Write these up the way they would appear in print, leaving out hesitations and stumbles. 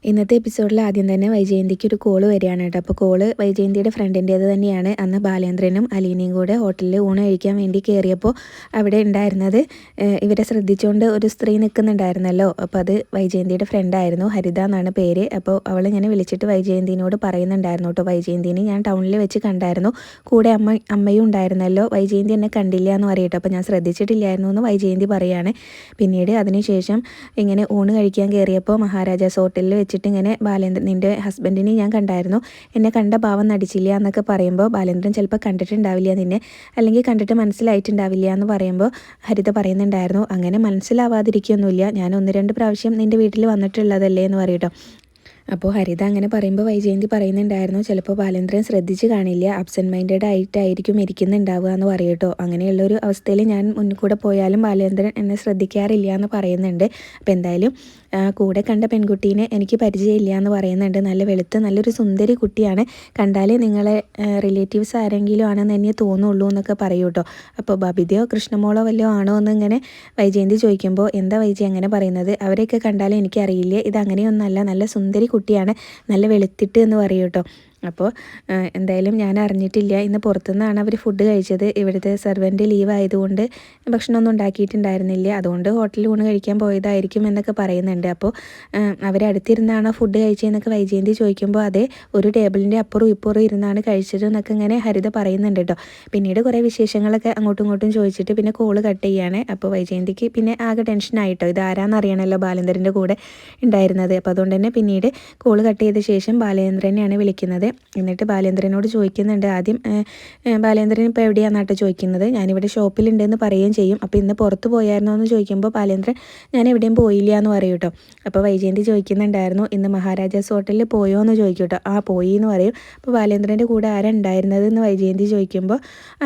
ഇന്നത്തെ എപ്പിസോഡിൽ ആദ്യം തന്നെ വൈജയന്തിക്ക് ഒരു കോള് വരികയാണ് കേട്ടോ. അപ്പോൾ കോള് വൈജയന്തിയുടെ ഫ്രണ്ടിൻ്റേത് തന്നെയാണ്. അന്ന് ബാലേന്ദ്രനും അലീനയും കൂടെ ഹോട്ടലിൽ ഊണ് കഴിക്കാൻ വേണ്ടി കയറിയപ്പോൾ അവിടെ ഉണ്ടായിരുന്നത് ഇവരെ ശ്രദ്ധിച്ചുകൊണ്ട് ഒരു സ്ത്രീ നിൽക്കുന്നുണ്ടായിരുന്നല്ലോ. അപ്പോൾ അത് വൈജയന്തിയുടെ ഫ്രണ്ടായിരുന്നു, ഹരിത എന്നാണ് പേര്. അപ്പോൾ അവളിങ്ങനെ വിളിച്ചിട്ട് വൈജയന്തിനോട് പറയുന്നുണ്ടായിരുന്നു കേട്ടോ, വൈജയന്തിനെ ഞാൻ ടൗണിൽ വെച്ച് കണ്ടായിരുന്നു, കൂടെ അമ്മയും ഉണ്ടായിരുന്നല്ലോ, വൈജയന്തി എന്നെ കണ്ടില്ല എന്ന് പറയട്ടോ. അപ്പോൾ ഞാൻ ശ്രദ്ധിച്ചിട്ടില്ലായിരുന്നു എന്ന് വൈജയന്തി പറയുകയാണ്. പിന്നീട് അതിനുശേഷം ഇങ്ങനെ ഊണ് കഴിക്കാൻ കയറിയപ്പോൾ മഹാരാജാസ് ഹോട്ടലിൽ വെച്ചിട്ട് ഇങ്ങനെ ബാലേന്ദ്രൻ, നിൻ്റെ ഹസ്ബൻഡിനെ ഞാൻ കണ്ടായിരുന്നു, എന്നെ കണ്ട ഭാവം നടിച്ചില്ല എന്നൊക്കെ പറയുമ്പോൾ ബാലേന്ദ്രൻ ചിലപ്പോൾ കണ്ടിട്ടുണ്ടാവില്ല നിന്നെ, അല്ലെങ്കിൽ കണ്ടിട്ട് മനസ്സിലായിട്ടുണ്ടാവില്ല എന്ന് പറയുമ്പോൾ ഹരിത പറയുന്നുണ്ടായിരുന്നു, അങ്ങനെ മനസ്സിലാവാതിരിക്കുകയൊന്നുമില്ല, ഞാൻ 1-2 പ്രാവശ്യം നിൻ്റെ വീട്ടിൽ വന്നിട്ടുള്ളതല്ലേ എന്ന് പറയട്ടോ. അപ്പോൾ ഹരിത അങ്ങനെ പറയുമ്പോൾ വൈജയന്തി പറയുന്നുണ്ടായിരുന്നു, ചിലപ്പോൾ ബാലേന്ദ്രൻ ശ്രദ്ധിച്ച് കാണില്ല, അബ്സെൻറ്റ് മൈൻഡഡ് ആയിട്ടായിരിക്കും ഇരിക്കുന്നുണ്ടാവുക എന്ന് പറയട്ടോ. അങ്ങനെയുള്ളൊരു അവസ്ഥയിൽ ഞാൻ മുന്നിൽ കൂടെ പോയാലും ബാലേന്ദ്രൻ എന്നെ ശ്രദ്ധിക്കാറില്ല എന്ന് പറയുന്നുണ്ട്. അപ്പോൾ എന്തായാലും കൂടെ കണ്ട പെൺകുട്ടീനെ എനിക്ക് പരിചയമില്ല എന്ന് പറയുന്നുണ്ട്. നല്ല വെളുത്ത് നല്ലൊരു സുന്ദരി കുട്ടിയാണ്, കണ്ടാൽ നിങ്ങളെ റിലേറ്റീവ്സ് ആരെങ്കിലും ആണെന്ന് തന്നെ തോന്നുള്ളൂ എന്നൊക്കെ പറയൂ കേട്ടോ. അപ്പോൾ ബബിതയോ കൃഷ്ണമോളോ വല്ലതും ആണോ എന്നിങ്ങനെ വൈജയന്തി ചോദിക്കുമ്പോൾ, എന്താ വൈജി അങ്ങനെ പറയുന്നത്, അവരെയൊക്കെ കണ്ടാലും എനിക്കറിയില്ലേ, ഇതങ്ങനെയൊന്നല്ല, നല്ല സുന്ദരി കുട്ടിയാണ്, നല്ല വെളുത്തിട്ട് എന്ന് പറയൂ കേട്ടോ. അപ്പോൾ എന്തായാലും ഞാൻ അറിഞ്ഞിട്ടില്ല, ഇന്ന് പുറത്തുനിന്നാണ് അവർ ഫുഡ് കഴിച്ചത്, ഇവിടുത്തെ സെർവൻറ്റ് ലീവ് ആയതുകൊണ്ട് ഭക്ഷണമൊന്നും ഉണ്ടാക്കിയിട്ടുണ്ടായിരുന്നില്ല, അതുകൊണ്ട് ഹോട്ടലിൽ ഊണ് കഴിക്കാൻ പോയതായിരിക്കും എന്നൊക്കെ പറയുന്നുണ്ട്. അപ്പോൾ അവരടുത്തിരുന്നാണോ ഫുഡ് കഴിച്ചതെന്നൊക്കെ വൈജയന്തി ചോദിക്കുമ്പോൾ, അതെ, ഒരു ടേബിളിൻ്റെ അപ്പുറവും ഇപ്പുറവും ഇരുന്നാണ് കഴിച്ചത് എന്നൊക്കെ ഇങ്ങനെ ഹരിത പറയുന്നുണ്ട് കേട്ടോ. പിന്നീട് കുറേ വിശേഷങ്ങളൊക്കെ അങ്ങോട്ടും ഇങ്ങോട്ടും ചോദിച്ചിട്ട് പിന്നെ കോള് കട്ട് ചെയ്യുകയാണ്. അപ്പോൾ വൈജയന്തിക്ക് പിന്നെ ആകെ ടെൻഷനായിട്ടോ, ഇത് ആരാന്നറിയണമല്ലോ ബാലേന്ദ്രൻ്റെ കൂടെ ഉണ്ടായിരുന്നത്. അപ്പോൾ അതുകൊണ്ട് തന്നെ പിന്നീട് കോള് കട്ട് ചെയ്ത ശേഷം ബാലേന്ദ്രനെയാണ് വിളിക്കുന്നത്. എന്നിട്ട് ബാലേന്ദ്രനോട് ചോദിക്കുന്നുണ്ട്, ആദ്യം ബാലേന്ദ്രൻ ഇപ്പോൾ എവിടെയാണെന്നാട്ടോ ചോദിക്കുന്നത്, ഞാനിവിടെ ഷോപ്പിലുണ്ടെന്ന് പറയുകയും ചെയ്യും. അപ്പോൾ ഇന്ന് പുറത്ത് പോയായിരുന്നോ എന്ന് ചോദിക്കുമ്പോൾ ബാലേന്ദ്രൻ ഞാൻ എവിടെയും പോയില്ല എന്ന് പറയും കേട്ടോ. അപ്പോൾ വൈജയന്തി ചോദിക്കുന്നുണ്ടായിരുന്നു, ഇന്ന് മഹാരാജാസ് ഹോട്ടലിൽ പോയോ എന്ന് ചോദിക്കും കേട്ടോ. ആ പോയി എന്ന് പറയും. അപ്പോൾ ബാലേന്ദ്രൻ്റെ കൂടെ ആരാ ഉണ്ടായിരുന്നത് എന്ന് വൈജയന്തി ചോദിക്കുമ്പോൾ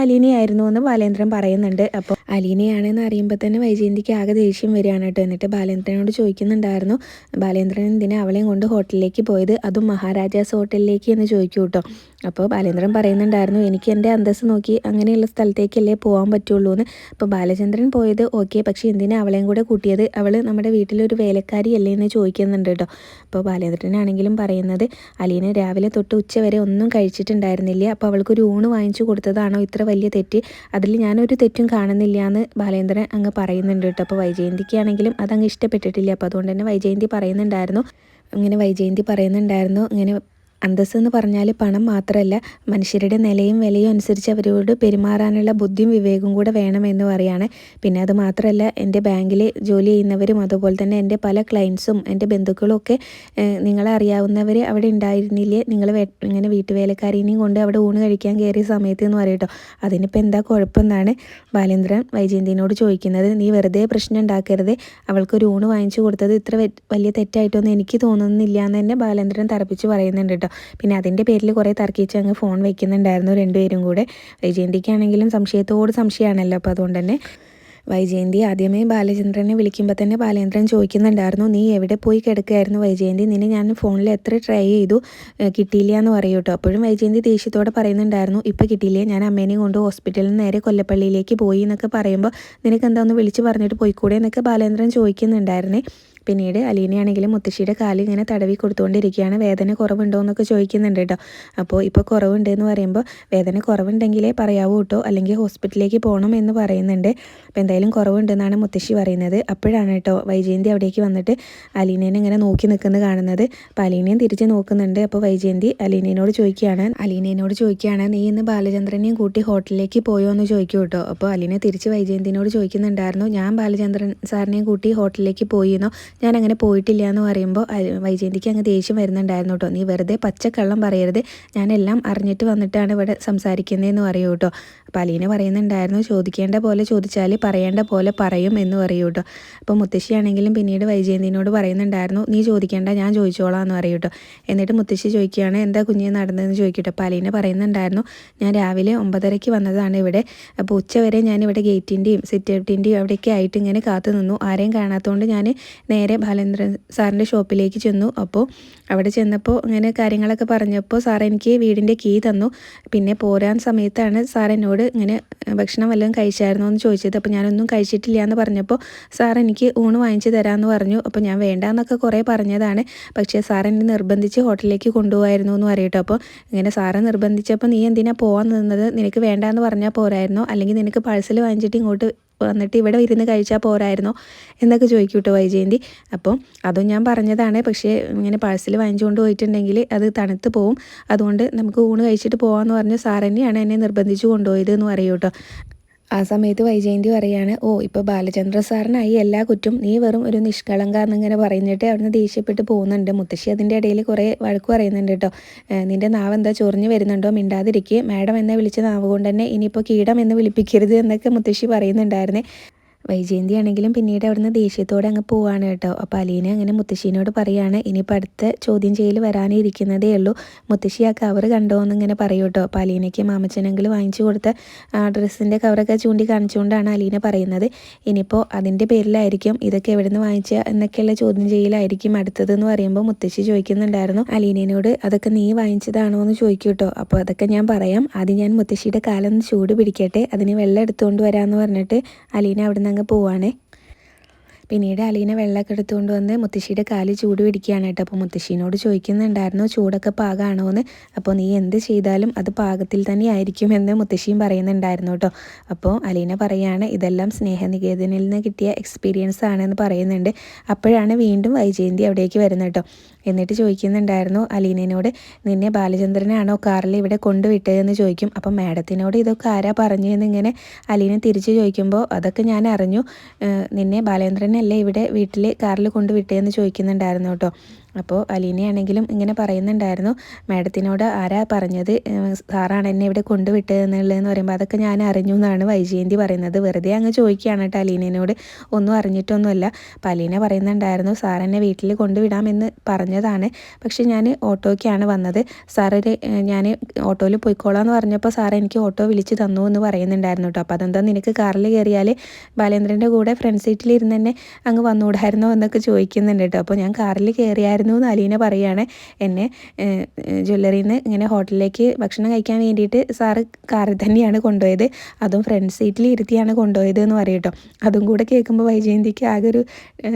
അലീനയായിരുന്നു എന്ന് ബാലേന്ദ്രൻ പറയുന്നുണ്ട്. അപ്പോൾ അലീനയാണെന്ന് അറിയുമ്പോൾ തന്നെ വൈജയന്തിക്ക് ആകെ ദേഷ്യം വരികയാണ് കേട്ടോ. എന്നിട്ട് ബാലേന്ദ്രനോട് ചോദിക്കുന്നുണ്ടായിരുന്നു, ബാലേന്ദ്രൻ എന്തിനാ അവളെയും കൊണ്ട് ഹോട്ടലിലേക്ക് പോയത്, അതും മഹാരാജാസ് ഹോട്ടലിലേക്ക് എന്ന് ചോദിക്കും കേട്ടോ. അപ്പോൾ ബാലേന്ദ്രൻ പറയുന്നുണ്ടായിരുന്നു, എനിക്ക് എൻ്റെ അന്തസ്സ് നോക്കി അങ്ങനെയുള്ള സ്ഥലത്തേക്കല്ലേ പോകാൻ പറ്റുള്ളൂ എന്ന്. അപ്പോൾ ബാലചന്ദ്രൻ പോയത് ഓക്കെ, പക്ഷേ എന്തിനാ അവളെയും കൂടെ കൂട്ടിയത്, അവൾ നമ്മുടെ വീട്ടിലൊരു വേലക്കാരി അല്ലേ എന്ന് ചോദിക്കുന്നുണ്ട് കേട്ടോ. അപ്പോൾ ബാലേന്ദ്രനാണെങ്കിലും പറയുന്നത്, അലീന രാവിലെ തൊട്ട് ഉച്ച വരെ ഒന്നും കഴിച്ചിട്ടുണ്ടായിരുന്നില്ല, അപ്പോൾ അവൾക്കൊരു ഊണ് വാങ്ങിച്ചു കൊടുത്തതാണോ ഇത്ര വലിയ തെറ്റ്, അതിൽ ഞാനൊരു തെറ്റും കാണുന്നില്ല എന്ന് ബാലേന്ദ്രൻ അങ്ങ് പറയുന്നുണ്ട് കേട്ടോ. അപ്പോൾ വൈജയന്തിക്കാണെങ്കിലും അതങ്ങ് ഇഷ്ടപ്പെട്ടിട്ടില്ല. അപ്പോൾ അതുകൊണ്ട് തന്നെ വൈജയന്തി പറയുന്നുണ്ടായിരുന്നു ഇങ്ങനെ അന്തസ്സ് എന്ന് പറഞ്ഞാൽ പണം മാത്രമല്ല, മനുഷ്യരുടെ നിലയും വിലയും അനുസരിച്ച് അവരോട് പെരുമാറാനുള്ള ബുദ്ധിയും വിവേകവും കൂടെ വേണമെന്ന് പറയാണ്. പിന്നെ അത് മാത്രമല്ല, എൻ്റെ ബാങ്കിൽ ജോലി ചെയ്യുന്നവരും അതുപോലെ തന്നെ എൻ്റെ പല ക്ലയൻസും എൻ്റെ ബന്ധുക്കളും ഒക്കെ നിങ്ങളെ അറിയാവുന്നവർ അവിടെ ഉണ്ടായിരുന്നില്ലേ, നിങ്ങൾ ഇങ്ങനെ വീട്ടുവേലക്കാരിനെയും കൊണ്ട് അവിടെ ഊണ് കഴിക്കാൻ കയറിയ സമയത്ത് എന്ന് പറയട്ടോ. അതിനിപ്പോൾ എന്താ കുഴപ്പമെന്നാണ് ബാലേന്ദ്രൻ വൈജയന്തിനോട് ചോദിക്കുന്നത്. നീ വെറുതെ പ്രശ്നം ഉണ്ടാക്കരുത്, അവൾക്കൊരു ഊണ് വാങ്ങിച്ചു കൊടുത്തത് ഇത്ര വലിയ തെറ്റായിട്ടൊന്നും എനിക്ക് തോന്നുന്നില്ല എന്ന് തന്നെ ബാലേന്ദ്രൻ തറപ്പിച്ച് പറയുന്നുണ്ട് കേട്ടോ. പിന്നെ അതിൻ്റെ പേരിൽ കുറേ തർക്കിച്ച് അങ്ങ് ഫോൺ വയ്ക്കുന്നുണ്ടായിരുന്നു രണ്ടുപേരും കൂടെ. വൈജയന്തിക്കാണെങ്കിലും സംശയത്തോട് സംശയമാണല്ലോ. അപ്പോൾ അതുകൊണ്ട് തന്നെ വൈജയന്തി ആദ്യമേ ബാലചന്ദ്രനെ വിളിക്കുമ്പോൾ തന്നെ ബാലേന്ദ്രൻ ചോദിക്കുന്നുണ്ടായിരുന്നു, നീ എവിടെ പോയി കിടക്കുകയായിരുന്നു വൈജയന്തി, നിന്നെ ഞാൻ ഫോണിൽ എത്ര ട്രൈ ചെയ്തു, കിട്ടിയില്ല എന്ന് പറയൂ കേട്ടോ. അപ്പോഴും വൈജയന്തി ദേഷ്യത്തോടെ പറയുന്നുണ്ടായിരുന്നു, ഇപ്പോൾ കിട്ടിയില്ലേ, ഞാൻ അമ്മേനെയും കൊണ്ട് ഹോസ്പിറ്റലിൽ നിന്ന് നേരെ കൊല്ലപ്പള്ളിയിലേക്ക് പോയി എന്നൊക്കെ പറയുമ്പോൾ നിനക്ക് എന്താ ഒന്ന് വിളിച്ച് പറഞ്ഞിട്ട് പോയിക്കൂടെ എന്നൊക്കെ ബാലേന്ദ്രൻ ചോദിക്കുന്നുണ്ടായിരുന്നേ. പിന്നീട് അലീനയാണെങ്കിലും മുത്തശ്ശിയുടെ കാല് ഇങ്ങനെ തടവി കൊടുത്തുകൊണ്ടിരിക്കുകയാണ്, വേദന കുറവുണ്ടോ എന്നൊക്കെ ചോദിക്കുന്നുണ്ട് കേട്ടോ. അപ്പോൾ ഇപ്പോൾ കുറവുണ്ട് എന്ന് പറയുമ്പോൾ, വേദന കുറവുണ്ടെങ്കിലേ പറയാവൂ കേട്ടോ, അല്ലെങ്കിൽ ഹോസ്പിറ്റലിലേക്ക് പോകണം എന്ന് പറയുന്നുണ്ട്. അപ്പോൾ എന്തായാലും കുറവുണ്ടെന്നാണ് മുത്തശ്ശി പറയുന്നത്. അപ്പോഴാണ് കേട്ടോ വൈജയന്തി അവിടേക്ക് വന്നിട്ട് അലീനേനെ ഇങ്ങനെ നോക്കി നിൽക്കുന്നത് കാണുന്നത്. അപ്പോൾ അലീനയും തിരിച്ച് നോക്കുന്നുണ്ട്. അപ്പോൾ വൈജയന്തി അലീനയോട് ചോദിക്കുകയാണ്, നീ ഇന്ന് ബാലചന്ദ്രനെയും കൂട്ടി ഹോട്ടലിലേക്ക് പോയോ എന്ന് ചോദിക്കും കേട്ടോ. അപ്പോൾ അലീന തിരിച്ച് വൈജയന്തിനോട് ചോദിക്കുന്നുണ്ടായിരുന്നു, ഞാൻ ബാലചന്ദ്രൻ സാറിനെയും കൂട്ടി ഹോട്ടലിലേക്ക് പോയിന്നോ, ഞാൻ അങ്ങനെ പോയിട്ടില്ല എന്ന് പറയുമ്പോൾ വൈജയന്തിക്ക് അങ്ങ് ദേഷ്യം വരുന്നുണ്ടായിരുന്നു കേട്ടോ. നീ വെറുതെ പച്ചക്കള്ളം പറയരുത്, ഞാനെല്ലാം അറിഞ്ഞിട്ട് വന്നിട്ടാണ് ഇവിടെ സംസാരിക്കുന്നതെന്ന് പറയൂ കേട്ടോ. അപ്പോൾ അലീന പറയുന്നുണ്ടായിരുന്നു, ചോദിക്കേണ്ട പോലെ ചോദിച്ചാൽ പറയേണ്ട പോലെ പറയും എന്ന് പറയൂ കേട്ടോ. അപ്പോൾ മുത്തശ്ശിയാണെങ്കിലും പിന്നീട് വൈജയന്തിനോട് പറയുന്നുണ്ടായിരുന്നു, നീ ചോദിക്കേണ്ട, ഞാൻ ചോദിച്ചോളാം എന്ന് പറയൂ കേട്ടോ. എന്നിട്ട് മുത്തശ്ശി ചോദിക്കുകയാണ്, എന്താ കുഞ്ഞ് നടന്നതെന്ന് ചോദിക്കട്ടോ. അപ്പോൾ അലീന പറയുന്നുണ്ടായിരുന്നു, ഞാൻ രാവിലെ 9:30 വന്നതാണ് ഇവിടെ, അപ്പോൾ ഉച്ചവരെ ഞാനിവിടെ ഗേറ്റിൻ്റെയും സിറ്റ് ഔട്ടിൻ്റെയും അവിടെയൊക്കെ ആയിട്ട് ഇങ്ങനെ കാത്തു നിന്നു, ആരെയും കാണാത്തതുകൊണ്ട് ഞാൻ നേരെ നേരെ ബാലേന്ദ്രൻ സാറിൻ്റെ ഷോപ്പിലേക്ക് ചെന്നു. അപ്പോൾ അവിടെ ചെന്നപ്പോൾ ഇങ്ങനെ കാര്യങ്ങളൊക്കെ പറഞ്ഞപ്പോൾ സാർ എനിക്ക് വീടിൻ്റെ കീ തന്നു. പിന്നെ പോരാൻ സമയത്താണ് സാർ എന്നോട് ഇങ്ങനെ ഭക്ഷണം വല്ലതും കഴിച്ചായിരുന്നോ എന്ന് ചോദിച്ചത്. അപ്പോൾ ഞാനൊന്നും കഴിച്ചിട്ടില്ല എന്ന് പറഞ്ഞപ്പോൾ സാർ എനിക്ക് ഊണ് വാങ്ങിച്ച് തരാമെന്ന് പറഞ്ഞു. അപ്പോൾ ഞാൻ വേണ്ടാന്നൊക്കെ കുറേ പറഞ്ഞതാണ്. പക്ഷേ സാർ എന്നെ നിർബന്ധിച്ച് ഹോട്ടലിലേക്ക് കൊണ്ടുപോകായിരുന്നു എന്ന് പറയട്ടോ. അപ്പോൾ ഇങ്ങനെ സാറ് നിർബന്ധിച്ചപ്പോൾ നീ എന്തിനാ പോകാൻ നിന്നത്, നിനക്ക് വേണ്ടാന്ന് പറഞ്ഞാൽ പോരായിരുന്നോ, അല്ലെങ്കിൽ നിനക്ക് പാഴ്സൽ വാങ്ങിച്ചിട്ട് ഇങ്ങോട്ട് വന്നിട്ട് ഇവിടെ ഇരുന്ന് കഴിച്ചാൽ പോരായിരുന്നോ എന്നൊക്കെ ചോദിക്കും കേട്ടോ വൈജയന്തി. അപ്പോൾ അതും ഞാൻ പറഞ്ഞതാണ്. പക്ഷേ ഇങ്ങനെ പാഴ്സൽ വാങ്ങിച്ചുകൊണ്ട് പോയിട്ടുണ്ടെങ്കിൽ അത് തണുത്ത് പോവും, അതുകൊണ്ട് നമുക്ക് ഊണ് കഴിച്ചിട്ട് പോകാമെന്ന് പറഞ്ഞ് സാർ തന്നെയാണ് എന്നെ നിർബന്ധിച്ച് കൊണ്ടുപോയത് എന്ന് പറയും കേട്ടോ. ആ സമയത്ത് വൈജയന്തി പറയാണ്, ഓ ഇപ്പോൾ ബാലചന്ദ്ര സാറിനായി എല്ലാ കുറ്റും, നീ വെറും ഒരു നിഷ്കളങ്ക എന്നിങ്ങനെ പറഞ്ഞിട്ട് അവിടുന്ന് ദേഷ്യപ്പെട്ട് പോകുന്നുണ്ട്. മുത്തശ്ശി അതിൻ്റെ ഇടയിൽ കുറേ വഴക്ക് പറയുന്നുണ്ട് കേട്ടോ. നിൻ്റെ നാവ് എന്താ ചൊറിഞ്ഞ് വരുന്നുണ്ടോ, മിണ്ടാതിരിക്കുക, മാഡം എന്നെ വിളിച്ച നാവ് കൊണ്ട് തന്നെ ഇനിയിപ്പോൾ കീടം എന്ന് വിളിപ്പിക്കരുത് എന്നൊക്കെ മുത്തശ്ശി പറയുന്നുണ്ടായിരുന്നേ. വൈജയന്തി ആണെങ്കിലും പിന്നീട് അവിടുന്ന് ദേഷ്യത്തോടെ അങ്ങ് പോവാണ് കേട്ടോ. അപ്പോൾ അലീന അങ്ങനെ മുത്തശ്ശീനോട് പറയാണ്, ഇനിയിപ്പോൾ അടുത്ത ചോദ്യം ചെയ്യൽ വരാനിരിക്കുന്നതേ ഉള്ളൂ, മുത്തശ്ശി ആ കവർ കണ്ടോ എന്നിങ്ങനെ പറയൂ കേട്ടോ. അപ്പോൾ അലീനയ്ക്ക് മാമച്ചനെങ്കിൽ വാങ്ങിച്ചു കൊടുത്ത ഡ്രസ്സിൻ്റെ കവറൊക്കെ ചൂണ്ടി കാണിച്ചുകൊണ്ടാണ് അലീന പറയുന്നത്. ഇനിയിപ്പോൾ അതിൻ്റെ പേരിലായിരിക്കും ഇതൊക്കെ എവിടെ നിന്ന് വാങ്ങിച്ച എന്നൊക്കെയുള്ള ചോദ്യം ചെയ്യലായിരിക്കും അടുത്തതെന്ന് പറയുമ്പോൾ മുത്തശ്ശി ചോദിക്കുന്നുണ്ടായിരുന്നു അലീനയോട്, അതൊക്കെ നീ വാങ്ങിച്ചതാണോ എന്ന് ചോദിക്കൂ കേട്ടോ. അപ്പോൾ അതൊക്കെ ഞാൻ പറയാം, ആദ്യം ഞാൻ മുത്തശ്ശിയുടെ കാലം ചൂട് പിടിക്കട്ടെ, അതിന് വെള്ളം എടുത്തുകൊണ്ട് വരാമെന്ന് പറഞ്ഞിട്ട് അലീന അവിടെ അങ്ങ് പോവാണേ. പിന്നീട് അലീന വെള്ളമൊക്കെ എടുത്തുകൊണ്ട് വന്ന് മുത്തശ്ശിയുടെ കാല് ചൂട് പിടിക്കുകയാണ് കേട്ടോ. അപ്പോൾ മുത്തശ്ശീനോട് ചോദിക്കുന്നുണ്ടായിരുന്നു ചൂടൊക്കെ പാകമാണോ എന്ന്. അപ്പോൾ നീ എന്ത് ചെയ്താലും അത് പാകത്തിൽ തന്നെ ആയിരിക്കും എന്ന് മുത്തശ്ശിയും പറയുന്നുണ്ടായിരുന്നു കേട്ടോ. അപ്പോൾ അലീന പറയാണ്, ഇതെല്ലാം സ്നേഹനികേതനിൽ നിന്ന് കിട്ടിയ എക്സ്പീരിയൻസ് ആണെന്ന് പറയുന്നുണ്ട്. അപ്പോഴാണ് വീണ്ടും വൈജയന്തി അവിടേക്ക് വരുന്നത് കേട്ടോ. എന്നിട്ട് ചോദിക്കുന്നുണ്ടായിരുന്നു അലീനയോട്, നിന്നെ ബാലചന്ദ്രനാണോ കാറിൽ ഇവിടെ കൊണ്ടുവിട്ടതെന്ന് ചോദിക്കും. അപ്പം മാഡത്തിനോട് ഇതൊക്കെ ആരാ പറഞ്ഞതെന്ന് ഇങ്ങനെ അലീന തിരിച്ച് ചോദിക്കുമ്പോൾ, അതൊക്കെ ഞാൻ അറിഞ്ഞു, നിന്നെ ബാലേന്ദ്രനല്ലേ ഇവിടെ വീട്ടിൽ കാറിൽ കൊണ്ടുവിട്ടതെന്ന് ചോദിക്കുന്നുണ്ടായിരുന്നു കേട്ടോ. അപ്പോൾ അലീനയാണെങ്കിലും ഇങ്ങനെ പറയുന്നുണ്ടായിരുന്നു, മാഡത്തിനോട് ആരാ പറഞ്ഞത് സാറാണ് എന്നെ ഇവിടെ കൊണ്ടുവിട്ടതെന്നുള്ളതെന്ന് പറയുമ്പോൾ, അതൊക്കെ ഞാൻ അറിഞ്ഞു എന്നാണ് വൈജയന്തി പറയുന്നത്. വെറുതെ അങ്ങ് ചോദിക്കുകയാണ് കേട്ടോ അലീനയോട്, ഒന്നും അറിഞ്ഞിട്ടൊന്നുമല്ല. അപ്പോൾ അലീന പറയുന്നുണ്ടായിരുന്നു, സാർ എന്നെ വീട്ടിൽ കൊണ്ടുവിടാമെന്ന് പറഞ്ഞതാണ്, പക്ഷേ ഞാൻ ഓട്ടോയ്ക്കാണ് വന്നത്, സാറ് ഞാൻ ഓട്ടോയിൽ പോയിക്കോളാം എന്ന് പറഞ്ഞപ്പോൾ സാർ എനിക്ക് ഓട്ടോ വിളിച്ച് തന്നു എന്ന് പറയുന്നുണ്ടായിരുന്നു കേട്ടോ. അപ്പോൾ അതെന്താ നിനക്ക് കാറിൽ കയറിയാൽ ബാലേന്ദ്രൻ്റെ കൂടെ ഫ്രണ്ട് സീറ്റിൽ ഇരുന്ന് തന്നെ അങ്ങ് വന്നുകൂടായിരുന്നോ എന്നൊക്കെ ചോദിക്കുന്നുണ്ട് കേട്ടോ. അപ്പോൾ ഞാൻ കാറിൽ കയറിയായിരുന്നു എന്ന് അലീന പറയുകയാണ്. എന്നെ ജ്വല്ലറിയിൽ നിന്ന് ഇങ്ങനെ ഹോട്ടലിലേക്ക് ഭക്ഷണം കഴിക്കാൻ വേണ്ടിയിട്ട് സാറ് കാറിൽ തന്നെയാണ് കൊണ്ടുപോയത്, അതും ഫ്രണ്ട് സീറ്റിൽ ഇരുത്തിയാണ് കൊണ്ടുപോയത് എന്ന് പറയും കേട്ടോ. അതും കൂടെ കേൾക്കുമ്പോൾ വൈജയന്തിക്ക് ആകെ ഒരു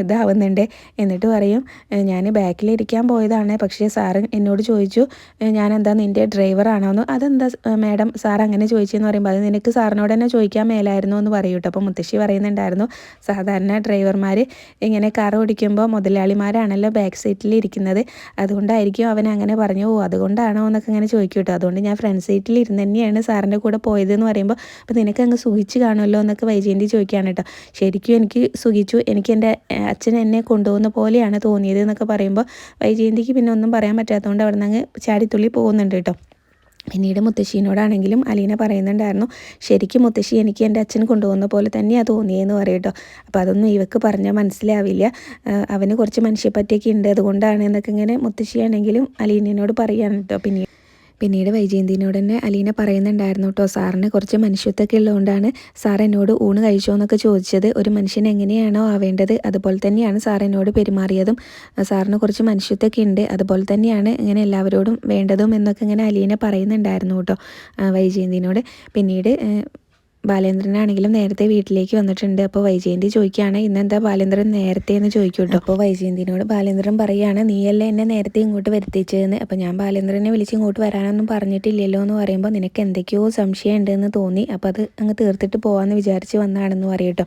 ഇതാവുന്നുണ്ട്. എന്നിട്ട് പറയും, ഞാൻ ബാക്കിലിരിക്കാൻ പോയതാണ്, പക്ഷേ സാറ് എന്നോട് ചോദിച്ചു ഞാൻ എന്താ നിൻ്റെ ഡ്രൈവറാണോ എന്ന്. അതെന്താ മാഡം സാർ അങ്ങനെ ചോദിച്ചെന്ന് പറയുമ്പോൾ, അത് നിനക്ക് സാറിനോട് തന്നെ ചോദിക്കാൻ മേലായിരുന്നു എന്ന് പറയും കേട്ടോ. അപ്പോൾ മുത്തശ്ശി പറയുന്നുണ്ടായിരുന്നു, സാധാരണ ഡ്രൈവർമാർ ഇങ്ങനെ കാർ ഓടിക്കുമ്പോൾ മുതലാളിമാരാണല്ലോ ബാക്ക് സീറ്റിൽ ഇരിക്കുന്നത്, അതുകൊണ്ടായിരിക്കും അവൻ അങ്ങനെ പറഞ്ഞു. ഓ അതുകൊണ്ടാണോ എന്നൊക്കെ ഇങ്ങനെ ചോദിക്കും കേട്ടോ. അതുകൊണ്ട് ഞാൻ ഫ്രണ്ട് സീറ്റിൽ ഇരുന്ന് തന്നെയാണ് സാറിൻ്റെ കൂടെ പോയതെന്ന് പറയുമ്പോൾ, അപ്പോൾ നിനക്ക് അങ്ങ് സുഖിച്ച് കാണുമല്ലോ എന്നൊക്കെ വൈജയന്തി ചോദിക്കുകയാണ് കേട്ടോ. ശരിക്കും എനിക്ക് സുഖിച്ചു, എനിക്ക് എൻ്റെ അച്ഛൻ എന്നെ കൊണ്ടുപോകുന്ന പോലെയാണ് തോന്നിയത് എന്നൊക്കെ പറയുമ്പോൾ വൈജയന്തിക്ക് പിന്നെ ഒന്നും പറയാൻ പറ്റാത്തതുകൊണ്ട് അവിടെ നിന്ന് അങ്ങ് ചാടിത്തുള്ളി പോകുന്നുണ്ട് കേട്ടോ. പിന്നീട് മുത്തശ്ശീനോടാണെങ്കിലും അലീന പറയുന്നുണ്ടായിരുന്നു, ശരിക്കും മുത്തശ്ശി എനിക്ക് എൻ്റെ അച്ഛൻ കൊണ്ടുപോകുന്ന പോലെ തന്നെയാണ് തോന്നിയതെന്ന് പറയും കേട്ടോ. അപ്പോൾ അതൊന്നും ഇവക്ക് പറഞ്ഞാൽ മനസ്സിലാവില്ല, അവന് കുറച്ച് മനുഷ്യപ്പറ്റിയൊക്കെ ഉണ്ട്, അതുകൊണ്ടാണ് എന്നൊക്കെ ഇങ്ങനെ മുത്തശ്ശിയാണെങ്കിലും അലീനയോട് പറയുകയാണ് കേട്ടോ. പിന്നീട് വൈജയന്തിനോട് തന്നെ അലീന പറയുന്നുണ്ടായിരുന്നു കേട്ടോ, സാറിന് കുറച്ച് മനുഷ്യത്വമൊക്കെ ഉള്ളതുകൊണ്ടാണ് സാർ എന്നോട് ഊണ് കഴിച്ചോ എന്നൊക്കെ ചോദിച്ചത്. ഒരു മനുഷ്യൻ എങ്ങനെയാണോ ആവേണ്ടത് അതുപോലെ തന്നെയാണ് സാർ എന്നോട് പെരുമാറിയതും, സാറിന് കുറച്ച് മനുഷ്യത്വമൊക്കെ ഉണ്ട്, അതുപോലെ തന്നെയാണ് ഇങ്ങനെ എല്ലാവരോടും വേണ്ടതും എന്നൊക്കെ ഇങ്ങനെ അലീന പറയുന്നുണ്ടായിരുന്നു കേട്ടോ വൈജയന്തിനോട്. പിന്നീട് ബാലേന്ദ്രനാണെങ്കിലും നേരത്തെ വീട്ടിലേക്ക് വന്നിട്ടുണ്ട്. അപ്പോൾ വൈജയന്തി ചോദിക്കുകയാണ്, ഇന്നെന്താ ബാലേന്ദ്രൻ നേരത്തെ എന്ന് ചോദിക്കും കേട്ടോ. അപ്പോൾ വൈജയന്തിനോട് ബാലേന്ദ്രൻ പറയുകയാണ്, നീയല്ലേ എന്നെ നേരത്തെ ഇങ്ങോട്ട് വരുത്തിച്ചതെന്ന്. അപ്പോൾ ഞാൻ ബാലേന്ദ്രനെ വിളിച്ച് ഇങ്ങോട്ട് വരാനൊന്നും പറഞ്ഞിട്ടില്ലല്ലോ എന്ന് പറയുമ്പോൾ, നിനക്ക് എന്തൊക്കെയോ സംശയം ഉണ്ടെന്ന് തോന്നി, അപ്പോൾ അത് അങ്ങ് തീർത്തിട്ട് പോകാമെന്ന് വിചാരിച്ച് വന്നതാണെന്ന് പറയും കേട്ടോ.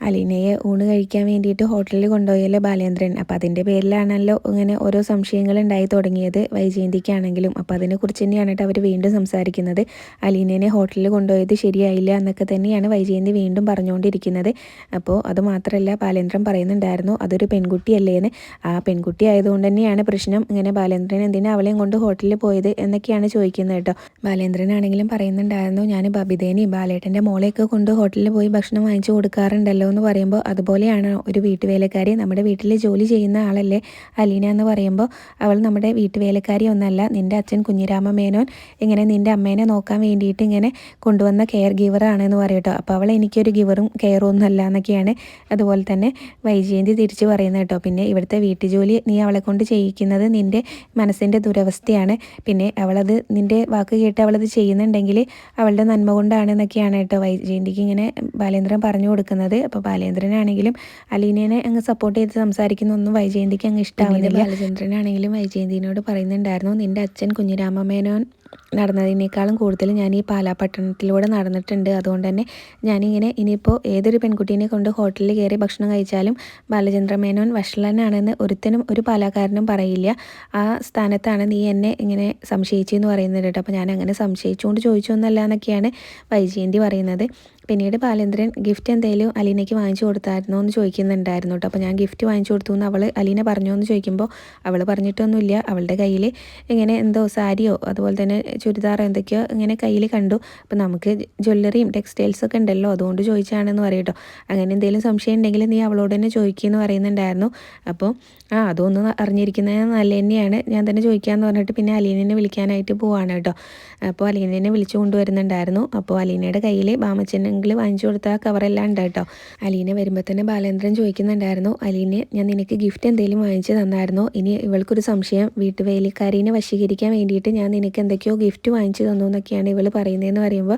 അലീനയെ ഊണ് കഴിക്കാൻ വേണ്ടിയിട്ട് ഹോട്ടലിൽ കൊണ്ടുപോയല്ലോ ബാലേന്ദ്രൻ. അപ്പോൾ അതിൻ്റെ പേരിലാണല്ലോ ഇങ്ങനെ ഓരോ സംശയങ്ങൾ ഉണ്ടായി തുടങ്ങിയത് വൈജയന്തിക്കാണെങ്കിലും. അപ്പോൾ അതിനെക്കുറിച്ച് തന്നെയാണ് കേട്ടോ അവർ വീണ്ടും സംസാരിക്കുന്നത്. അലീനയെ ഹോട്ടലിൽ കൊണ്ടുപോയത് ശരിയായില്ല എന്നൊക്കെ തന്നെയാണ് വൈജയന്തി വീണ്ടും പറഞ്ഞുകൊണ്ടിരിക്കുന്നത്. അപ്പോൾ അത് മാത്രമല്ല, ബാലേന്ദ്രൻ പറയുന്നുണ്ടായിരുന്നു അതൊരു പെൺകുട്ടിയല്ലേ എന്ന്. ആ പെൺകുട്ടി ആയതുകൊണ്ട് തന്നെയാണ് പ്രശ്നം, ഇങ്ങനെ ബാലേന്ദ്രൻ എന്തിനാ അവളെയും കൊണ്ട് ഹോട്ടലിൽ പോയത് എന്നൊക്കെയാണ് ചോദിക്കുന്നത് കേട്ടോ. ബാലേന്ദ്രനാണെങ്കിലും പറയുന്നുണ്ടായിരുന്നു, ഞാൻ ബബിതേനെയും ബാലേട്ടൻ്റെ മോളെയൊക്കെ കൊണ്ട് ഹോട്ടലിൽ പോയി ഭക്ഷണം വാങ്ങിച്ചു കൊടുക്കാറുണ്ടല്ലോ എന്ന് പറയുമ്പോൾ അതുപോലെയാണ് ഒരു വീട്ടുവേലക്കാരി. നമ്മുടെ വീട്ടിൽ ജോലി ചെയ്യുന്ന ആളല്ലേ അലീന എന്ന് പറയുമ്പോൾ അവൾ നമ്മുടെ വീട്ടുവേലക്കാരി ഒന്നല്ല, നിൻ്റെ അച്ഛൻ കുഞ്ഞിരാമ മേനോൻ ഇങ്ങനെ നിൻ്റെ അമ്മേനെ നോക്കാൻ വേണ്ടിയിട്ട് ഇങ്ങനെ കൊണ്ടുവന്ന കെയർ ഗിവറാണെന്ന് പറയട്ടോ. അപ്പോൾ അവൾ എനിക്കൊരു ഗിവറും കെയറും ഒന്നുമല്ല എന്നൊക്കെയാണ് അതുപോലെ തന്നെ വൈജയന്തി തിരിച്ച് പറയുന്നത് കേട്ടോ. പിന്നെ ഇവിടുത്തെ വീട്ടുജോലി നീ അവളെ കൊണ്ട് ചെയ്യിക്കുന്നത് നിൻ്റെ മനസ്സിൻ്റെ ദുരവസ്ഥയാണ്. പിന്നെ അവളത് നിൻ്റെ വാക്ക് കേട്ട് അവളത് ചെയ്യുന്നുണ്ടെങ്കിൽ അവളുടെ നന്മ കൊണ്ടാണെന്നൊക്കെയാണ് കേട്ടോ വൈജയന്തിക്ക് ഇങ്ങനെ ബാലേന്ദ്രൻ പറഞ്ഞു കൊടുക്കുന്നത്. അപ്പോൾ ബാലേന്ദ്രനാണെങ്കിലും അലീനേനെ അങ്ങ് സപ്പോർട്ട് ചെയ്ത് സംസാരിക്കുന്നൊന്നും വൈജയന്തിക്ക് അങ്ങ് ഇഷ്ടമാവുന്നില്ല. ബാലചന്ദ്രനാണെങ്കിലും വൈജയന്തിനോട് പറയുന്നുണ്ടായിരുന്നു, നിൻ്റെ അച്ഛൻ കുഞ്ഞിരാമ മേനോൻ നടന്നതിനേക്കാളും കൂടുതൽ ഞാൻ ഈ പാലാപട്ടണത്തിലൂടെ നടന്നിട്ടുണ്ട്. അതുകൊണ്ട് തന്നെ ഞാനിങ്ങനെ ഇനിയിപ്പോൾ ഏതൊരു പെൺകുട്ടീനെ കൊണ്ട് ഹോട്ടലിൽ കയറി ഭക്ഷണം കഴിച്ചാലും ബാലചന്ദ്ര മേനോൻ വഷളനാണെന്ന് ഒരുത്തനും ഒരു പാലാക്കാരനും പറയില്ല. ആ സ്ഥാനത്താണ് നീ എന്നെ ഇങ്ങനെ സംശയിച്ചെന്ന് പറയുന്നത് കേട്ടോ. അപ്പോൾ ഞാൻ അങ്ങനെ സംശയിച്ചുകൊണ്ട് ചോദിച്ചൊന്നല്ല എന്നൊക്കെയാണ് വൈജയന്തി പറയുന്നത്. പിന്നീട് ബാലേന്ദ്രൻ ഗിഫ്റ്റ് എന്തെങ്കിലും അലീനയ്ക്ക് വാങ്ങിച്ചു കൊടുത്തായിരുന്നോ എന്ന് ചോദിക്കുന്നുണ്ടായിരുന്നു കേട്ടോ. അപ്പോൾ ഞാൻ ഗിഫ്റ്റ് വാങ്ങിച്ചു കൊടുത്തു എന്ന് അലീന പറഞ്ഞോ എന്ന് ചോദിക്കുമ്പോൾ അവൾ പറഞ്ഞിട്ടൊന്നുമില്ല. അവളുടെ കയ്യിൽ ഇങ്ങനെ എന്തോ സാരിയോ അതുപോലെ തന്നെ ചുരിദാറോ എന്തൊക്കെയോ ഇങ്ങനെ കയ്യിൽ കണ്ടു. അപ്പോൾ നമുക്ക് ജ്വല്ലറിയും ടെക്സ്റ്റൈൽസൊക്കെ ഉണ്ടല്ലോ, അതുകൊണ്ട് ചോദിച്ചാണെന്ന് പറയും കേട്ടോ. അങ്ങനെ എന്തെങ്കിലും സംശയം ഉണ്ടെങ്കിൽ നീ അവളോട് തന്നെ ചോദിക്കുമെന്ന് പറയുന്നുണ്ടായിരുന്നു. അപ്പോൾ അതൊന്നും അറിഞ്ഞിരിക്കുന്നത് നല്ല തന്നെയാണ്, ഞാൻ തന്നെ ചോദിക്കാമെന്ന് പറഞ്ഞിട്ട് പിന്നെ അലീനനെ വിളിക്കാനായിട്ട് പോവാണ് കേട്ടോ. അപ്പോൾ അലീനനെ വിളിച്ചു കൊണ്ടുവരുന്നുണ്ടായിരുന്നു. അപ്പോൾ അലീനയുടെ കയ്യിൽ ബാമച്ചനെങ്കിൽ വാങ്ങിച്ചു കൊടുത്ത കവറെല്ലാം ഉണ്ട് കേട്ടോ. അലീന വരുമ്പോൾ തന്നെ ബാലേന്ദ്രൻ ചോദിക്കുന്നുണ്ടായിരുന്നു, അലീനെ ഞാൻ നിനക്ക് ഗിഫ്റ്റ് എന്തെങ്കിലും വാങ്ങിച്ചു തന്നായിരുന്നോ? ഇനി ഇവൾക്കൊരു സംശയം, വീട്ടുവേലിക്കാരീനെ വശീകരിക്കാൻ വേണ്ടിയിട്ട് ഞാൻ നിനക്ക് എന്തൊക്കെയോ ഗിഫ്റ്റ് വാങ്ങിച്ചു തന്നു എന്നൊക്കെയാണ് ഇവൾ പറയുന്നതെന്ന് പറയുമ്പോൾ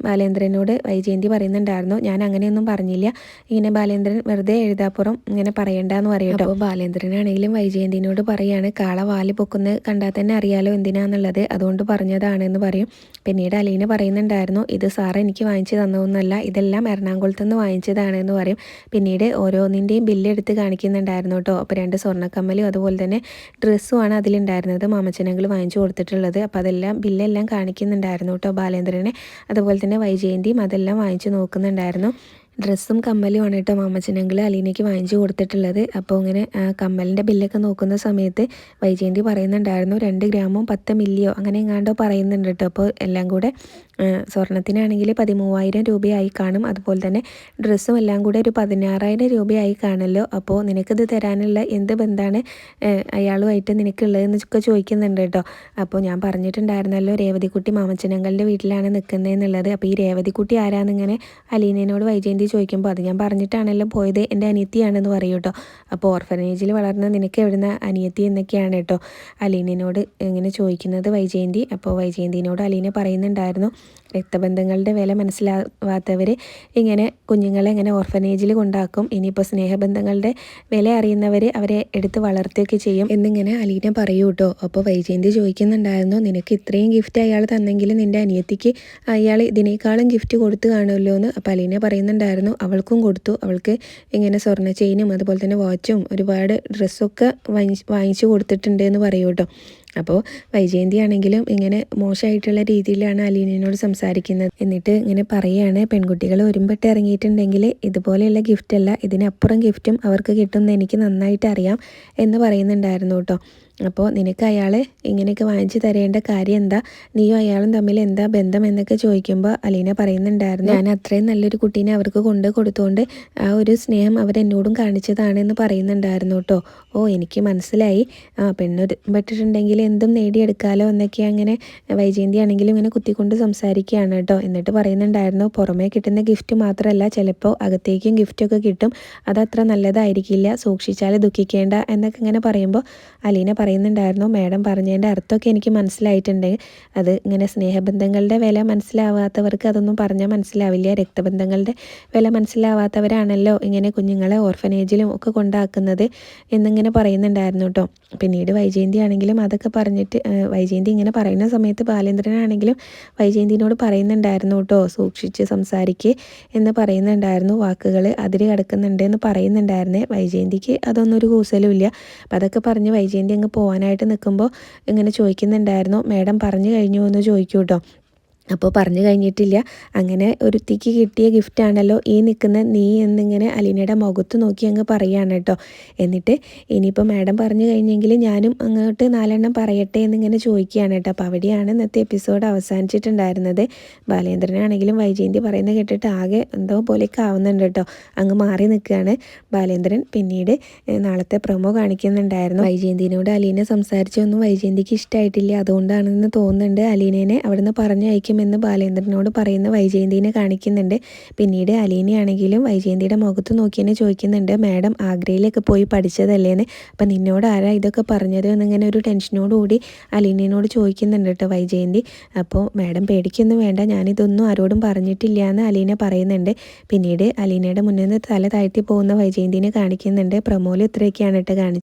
ബാലേന്ദ്രനോട് വൈജയന്തി പറയുന്നുണ്ടായിരുന്നു, ഞാൻ അങ്ങനെയൊന്നും പറഞ്ഞില്ല, ഇങ്ങനെ ബാലേന്ദ്രൻ വെറുതെ എഴുതാപ്പുറം ഇങ്ങനെ പറയണ്ടെന്ന് പറയും കേട്ടോ. അപ്പോൾ ബാലേന്ദ്രനാണെങ്കിലും വൈജയന്തിനോട് പറയാണ്, കാള വാല് പൊക്കുന്നത് കണ്ടാൽ തന്നെ അറിയാലോ എന്തിനാന്നുള്ളത്, അതുകൊണ്ട് പറഞ്ഞതാണെന്ന് പറയും. പിന്നീട് അലീന പറയുന്നുണ്ടായിരുന്നു, ഇത് സാറ് എനിക്ക് വാങ്ങിച്ചു തന്നതൊന്നുമല്ല, ഇതെല്ലാം എറണാകുളത്ത് നിന്ന് വാങ്ങിച്ചതാണെന്ന് പറയും. പിന്നീട് ഓരോന്നിൻ്റെയും ബില്ലെടുത്ത് കാണിക്കുന്നുണ്ടായിരുന്നു കേട്ടോ. അപ്പോൾ 2 സ്വർണ്ണക്കമ്മലും അതുപോലെ തന്നെ ഡ്രസ്സുമാണ് അതിലുണ്ടായിരുന്നത് മാമച്ചനങ്ങൾ വാങ്ങിച്ചു കൊടുത്തിട്ടുള്ളത്. അപ്പോൾ അതെല്ലാം ബില്ലെല്ലാം കാണിക്കുന്നുണ്ടായിരുന്നു കേട്ടോ ബാലേന്ദ്രനെ. അതുപോലെ തന്നെ വൈജയന്തിയും അതെല്ലാം വാങ്ങിച്ചു നോക്കുന്നുണ്ടായിരുന്നു. ഡ്രസ്സും കമ്മലുമാണ് കേട്ടോ മാമച്ചനങ്ങൾ അലീനയ്ക്ക് വാങ്ങിച്ചു കൊടുത്തിട്ടുള്ളത്. അപ്പോൾ ഇങ്ങനെ കമ്മലിൻ്റെ ബില്ലൊക്കെ നോക്കുന്ന സമയത്ത് വൈജയന്തി പറയുന്നുണ്ടായിരുന്നു 2 ഗ്രാമോ 10 മില്ലിയോ അങ്ങനെ എങ്ങാണ്ടോ പറയുന്നുണ്ട് കേട്ടോ. അപ്പോൾ എല്ലാം കൂടെ സ്വർണത്തിനാണെങ്കിൽ 13,000 രൂപയായി കാണും. അതുപോലെ തന്നെ ഡ്രസ്സും എല്ലാം കൂടെ ഒരു 16,000 രൂപയായി കാണുമല്ലോ. അപ്പോൾ നിനക്കിത് തരാനുള്ള എന്ത് ബന്ധമാണ് അയാളുമായിട്ട് നിനക്കുള്ളതെന്നൊക്കെ ചോദിക്കുന്നുണ്ട് കേട്ടോ. അപ്പോൾ ഞാൻ പറഞ്ഞിട്ടുണ്ടായിരുന്നല്ലോ രേവതിക്കുട്ടി മാമച്ചനങ്ങളുടെ വീട്ടിലാണ് നിൽക്കുന്നതെന്നുള്ളത്. അപ്പോൾ ഈ രേവതിക്കുട്ടി ആരാന്നിങ്ങനെ അലീനയോട് വൈജയന്തി ചോദിക്കുമ്പോൾ അത് ഞാൻ പറഞ്ഞിട്ടാണല്ലോ പോയത്, എൻ്റെ അനിയത്തിയാണെന്ന് പറയും കേട്ടോ. അപ്പോൾ ഓർഫനേജിൽ വളർന്ന നിനക്ക് എവിടുന്ന അനിയത്തി എന്നൊക്കെയാണ് കേട്ടോ അലീനയോട് ഇങ്ങനെ ചോദിക്കുന്നത് വൈജയന്തി. അപ്പോൾ വൈജയന്തിനോട് അലീന പറയുന്നുണ്ടായിരുന്നു, രക്തബന്ധങ്ങളുടെ വില മനസ്സിലാവാത്തവർ ഇങ്ങനെ കുഞ്ഞുങ്ങളെ ഇങ്ങനെ ഓർഫനേജിൽ കൊണ്ടാക്കും, ഇനിയിപ്പോൾ സ്നേഹബന്ധങ്ങളുടെ വില അറിയുന്നവർ അവരെ എടുത്ത് വളർത്തുകയൊക്കെ ചെയ്യും എന്നിങ്ങനെ അലീന പറയൂ കേട്ടോ. അപ്പോൾ വൈജയന്തി ചോദിക്കുന്നുണ്ടായിരുന്നു, നിനക്ക് ഇത്രയും ഗിഫ്റ്റ് അയാൾ തന്നെങ്കിൽ നിൻ്റെ അനിയത്തിക്ക് അയാൾ ഇതിനേക്കാളും ഗിഫ്റ്റ് കൊടുത്തു കാണുമല്ലോ എന്ന്. അപ്പോൾ അലീന പറയുന്നുണ്ടായിരുന്നു, അവൾക്കും കൊടുത്തു, അവൾക്ക് ഇങ്ങനെ സ്വർണ്ണ ചെയിനും അതുപോലെ തന്നെ വാച്ചും ഒരുപാട് ഡ്രസ്സൊക്കെ വാങ്ങിച്ചു കൊടുത്തിട്ടുണ്ട് എന്ന് പറയൂ കേട്ടോ. അപ്പോൾ വൈജയന്തി ആണെങ്കിലും ഇങ്ങനെ മോശമായിട്ടുള്ള രീതിയിലാണ് അലീനയോട് സംസാരിക്കുന്നത്. എന്നിട്ട് ഇങ്ങനെ പറയുകയാണ്, പെൺകുട്ടികൾ ഒരുമ്പെട്ട് ഇറങ്ങിയിട്ടുണ്ടെങ്കിൽ ഇതുപോലെയുള്ള ഗിഫ്റ്റ് അല്ല, ഇതിനപ്പുറം ഗിഫ്റ്റും അവർക്ക് കിട്ടുമെന്ന് എനിക്ക് നന്നായിട്ട് അറിയാം എന്ന് പറയുന്നുണ്ടായിരുന്നു കേട്ടോ. അപ്പോൾ നിനക്ക് അയാൾ ഇങ്ങനെയൊക്കെ വാങ്ങിച്ചു തരേണ്ട കാര്യം എന്താ, നീയും അയാളും തമ്മിൽ എന്താ ബന്ധം എന്നൊക്കെ ചോദിക്കുമ്പോൾ അലീന പറയുന്നുണ്ടായിരുന്നു, ഞാൻ അത്രയും നല്ലൊരു കുട്ടീനെ അവർക്ക് കൊണ്ട് കൊടുത്തുകൊണ്ട് ആ ഒരു സ്നേഹം അവരെന്നോടും കാണിച്ചതാണെന്ന് പറയുന്നുണ്ടായിരുന്നു കേട്ടോ. എനിക്ക് മനസ്സിലായി, പെണ്ണിട്ടിട്ടുണ്ടെങ്കിൽ എന്തും നേടിയെടുക്കാമല്ലോ എന്നൊക്കെ അങ്ങനെ വൈജയന്തി ആണെങ്കിലും ഇങ്ങനെ കുത്തിക്കൊണ്ട് സംസാരിക്കുകയാണ് കേട്ടോ. എന്നിട്ട് പറയുന്നുണ്ടായിരുന്നു, പുറമേ കിട്ടുന്ന ഗിഫ്റ്റ് മാത്രമല്ല ചിലപ്പോൾ അകത്തേക്കും ഗിഫ്റ്റൊക്കെ കിട്ടും, അതത്ര നല്ലതായിരിക്കില്ല, സൂക്ഷിച്ചാൽ ദുഃഖിക്കേണ്ട എന്നൊക്കെ ഇങ്ങനെ പറയുമ്പോൾ അലീന പറയുന്നുണ്ടായിരുന്നു, മാഡം പറഞ്ഞതിൻ്റെ അർത്ഥമൊക്കെ എനിക്ക് മനസ്സിലായിട്ടുണ്ട്, അത് ഇങ്ങനെ സ്നേഹബന്ധങ്ങളുടെ വില മനസ്സിലാവാത്തവർക്ക് അതൊന്നും പറഞ്ഞാൽ മനസ്സിലാവില്ല, രക്തബന്ധങ്ങളുടെ വില മനസ്സിലാവാത്തവരാണല്ലോ ഇങ്ങനെ കുഞ്ഞുങ്ങളെ ഓർഫനേജിലും ഒക്കെ കൊണ്ടാക്കുന്നത് എന്നിങ്ങനെ പറയുന്നുണ്ടായിരുന്നു കേട്ടോ. പിന്നീട് വൈജയന്തി ആണെങ്കിലും അതൊക്കെ പറഞ്ഞിട്ട് വൈജയന്തി ഇങ്ങനെ പറയുന്ന സമയത്ത് ബാലേന്ദ്രനാണെങ്കിലും വൈജയന്തിനോട് പറയുന്നുണ്ടായിരുന്നു കേട്ടോ, സൂക്ഷിച്ച് സംസാരിക്കുക എന്ന് പറയുന്നുണ്ടായിരുന്നു, വാക്കുകൾ അതിര് കിടക്കുന്നുണ്ട് എന്ന് പറയുന്നുണ്ടായിരുന്നേ. വൈജയന്തിക്ക് അതൊന്നും ഒരു കൂസലും ഇല്ല. അപ്പം അതൊക്കെ പറഞ്ഞ് വൈജയന്തി അങ്ങ് പോകാനായിട്ട് നിൽക്കുമ്പോൾ ഇങ്ങനെ ചോദിക്കുന്നുണ്ടായിരുന്നു, മാഡം പറഞ്ഞു കഴിഞ്ഞു എന്ന് ചോദിക്കൂ കേട്ടോ. അപ്പോൾ പറഞ്ഞു കഴിഞ്ഞിട്ടില്ല. അങ്ങനെ ഒരുത്തിക്ക് കിട്ടിയ ഗിഫ്റ്റാണല്ലോ ഈ നിൽക്കുന്ന നീ എന്നിങ്ങനെ അലീനയുടെ മുഖത്ത് നോക്കി അങ്ങ് പറയുകയാണ് കേട്ടോ. എന്നിട്ട് ഇനിയിപ്പോൾ മാഡം പറഞ്ഞു കഴിഞ്ഞെങ്കിൽ ഞാനും അങ്ങോട്ട് 4 എണ്ണം പറയട്ടെ എന്നിങ്ങനെ ചോദിക്കുകയാണ് കേട്ടോ. അപ്പോൾ അവിടെയാണ് ഇന്നത്തെ എപ്പിസോഡ് അവസാനിച്ചിട്ടുണ്ടായിരുന്നത്. ബാലേന്ദ്രനാണെങ്കിലും വൈജയന്തി പറയുന്നത് കേട്ടിട്ട് ആകെ എന്തോ പോലെയൊക്കെ ആവുന്നുണ്ട് കേട്ടോ. അങ്ങ് മാറി നിൽക്കുകയാണ് ബാലേന്ദ്രൻ. പിന്നീട് നാളത്തെ പ്രൊമോ കാണിക്കുന്നുണ്ടായിരുന്നു. വൈജയന്തിനോട് അലീന സംസാരിച്ചൊന്നും വൈജയന്തിക്ക് ഇഷ്ടമായിട്ടില്ല. അതുകൊണ്ടാണെന്ന് തോന്നുന്നുണ്ട് അലീനേനെ അവിടുന്ന് പറഞ്ഞയക്കുമെന്ന് ബാലേന്ദ്രനോട് പറയുന്ന വൈജയന്തിനെ കാണിക്കുന്നുണ്ട്. പിന്നീട് അലീനയാണെങ്കിലും വൈജയന്തിയുടെ മുഖത്ത് നോക്കി തന്നെ ചോദിക്കുന്നുണ്ട്, മാഡം ആഗ്രയിലൊക്കെ പോയി പഠിച്ചതല്ലേന്ന്, അപ്പം നിന്നോട് ആരാ ഇതൊക്കെ പറഞ്ഞത് എന്നിങ്ങനെ ഒരു ടെൻഷനോടുകൂടി അലീനയോട് ചോദിക്കുന്നുണ്ട് കേട്ടോ വൈജയന്തി. അപ്പോൾ മാഡം പേടിക്കൊന്നും വേണ്ട, ഞാനിതൊന്നും ആരോടും പറഞ്ഞിട്ടില്ല എന്ന് അലീന പറയുന്നുണ്ട്. പിന്നീട് അലീനയുടെ മുന്നിൽ നിന്ന് തല താഴ്ത്തി പോകുന്ന വൈജയന്തിനെ കാണിക്കുന്നുണ്ട്. പ്രമോല് ഇത്രയൊക്കെയാണ് കേട്ടോ കാണിച്ചത്.